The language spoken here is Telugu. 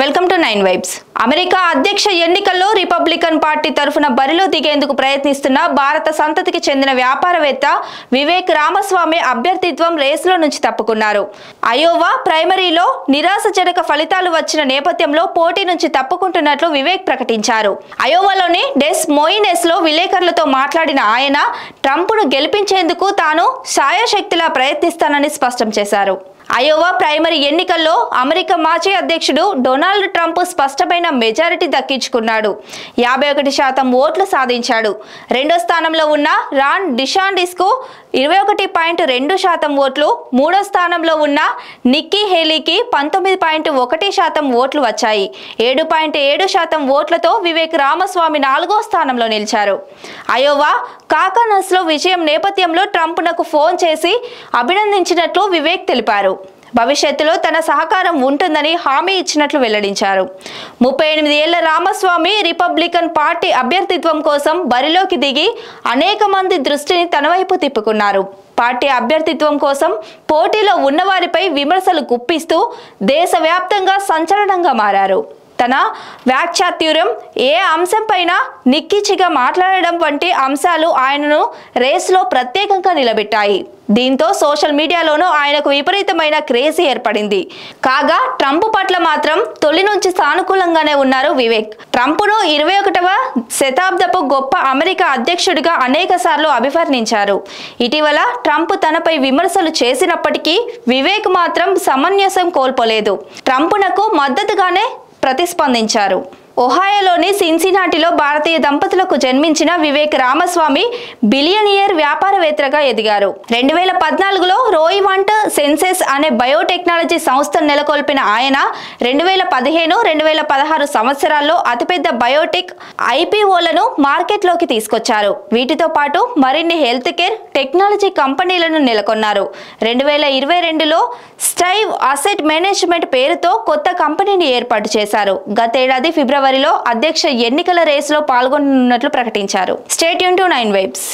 Welcome to 9 vibes. అమెరికా అధ్యక్ష ఎన్నికల్లో రిపబ్లికన్ పార్టీ తరఫున బరిలో దిగేందుకు ప్రయత్నిస్తున్న భారత సంతతికి చెందిన వ్యాపారవేత్త వివేక్ రామస్వామి అభ్యర్థిత్వం రేసులో నుంచి తప్పుకున్నారు. అయోవా ప్రైమరీలో నిరాశజనక ఫలితాలు వచ్చిన నేపథ్యంలో పోటీ నుంచి తప్పుకుంటున్నట్లు వివేక్ ప్రకటించారు. అయోవాలోని డెస్ మోయినెస్ లో విలేకరులతో మాట్లాడిన ఆయన ట్రంప్ను గెలిపించేందుకు తాను శాయశక్తిలా ప్రయత్నిస్తానని స్పష్టం చేశారు. అయోవా ప్రైమరీ ఎన్నికల్లో అమెరికా మాజీ అధ్యక్షుడు డొనాల్డ్ ట్రంప్ స్పష్టమైన మెజారిటీ దక్కించుకున్నాడు. 51% ఓట్లు సాధించాడు. రెండో స్థానంలో ఉన్న రాన్ డిశాంటిస్ కు 21.2% ఓట్లు, మూడో స్థానంలో ఉన్న నిక్కీ హేలీకి 19.1% ఓట్లు వచ్చాయి. 7.7% ఓట్లతో వివేక్ రామస్వామి 4వ స్థానంలో నిలిచారు. అయోవా కాకనస్ లో విజయం నేపథ్యంలో ట్రంప్నకు ఫోన్ చేసి అభినందించినట్లు వివేక్ తెలిపారు. భవిష్యత్తులో తన సహకారం ఉంటుందని హామీ ఇచ్చినట్లు వెల్లడించారు. 38 ఏళ్ల రామస్వామి రిపబ్లికన్ పార్టీ అభ్యర్థిత్వం కోసం బరిలోకి దిగి అనేక మంది దృష్టిని తన వైపు తిప్పుకున్నారు. పార్టీ అభ్యర్థిత్వం కోసం పోటీలో ఉన్నవారిపై విమర్శలు గుప్పిస్తూ దేశవ్యాప్తంగా సంచలనంగా మారారు. తన వాక్చాతుర్యం, ఏ అంశంపైన నిక్కచ్చిగా మాట్లాడడం వంటి అంశాలు ఆయనను రేసులో ప్రత్యేకంగా నిలబెట్టాయి. దీంతో సోషల్ మీడియాలోనూ ఆయనకు విపరీతమైన క్రేజీ ఏర్పడింది. కాగా ట్రంప్ పట్ల మాత్రం తొలి నుంచి సానుకూలంగానే ఉన్నారు వివేక్. ట్రంప్ను 21వ శతాబ్దపు గొప్ప అమెరికా అధ్యక్షుడిగా అనేక సార్లు అభివర్ణించారు. ఇటీవల ట్రంప్ తనపై విమర్శలు చేసినప్పటికీ వివేక్ మాత్రం సమంజసం కోల్పోలేదు. ట్రంప్నకు మద్దతుగానే ప్రతిస్పందించారు. ఒహాయోలోని సిన్సినాటిలో భారతీయ దంపతులకు జన్మించిన వివేక్ రామస్వామి బిలియనియర్ వ్యాపారవేత్తగా ఎదిగారు. 2014లో రోయివాంట్ సెన్సెస్ అనే బయోటెక్నాలజీ సంస్థను నెలకొల్పిన ఆయన 2015-2016 సంవత్సరాల్లో అతిపెద్ద బయోటెక్ ఐపీఓలను మార్కెట్లోకి తీసుకొచ్చారు. వీటితో పాటు మరిన్ని హెల్త్ కేర్ టెక్నాలజీ కంపెనీలను నెలకొన్నారు. 2022లో స్టైవ్ అసెట్ మేనేజ్మెంట్ పేరుతో కొత్త కంపెనీని ఏర్పాటు చేశారు. గతేడాది ఫిబ్రవరిలో అధ్యక్ష ఎన్నికల రేసులో పాల్గొనున్నట్లు ప్రకటించారు. Stay tune to 9 vibes.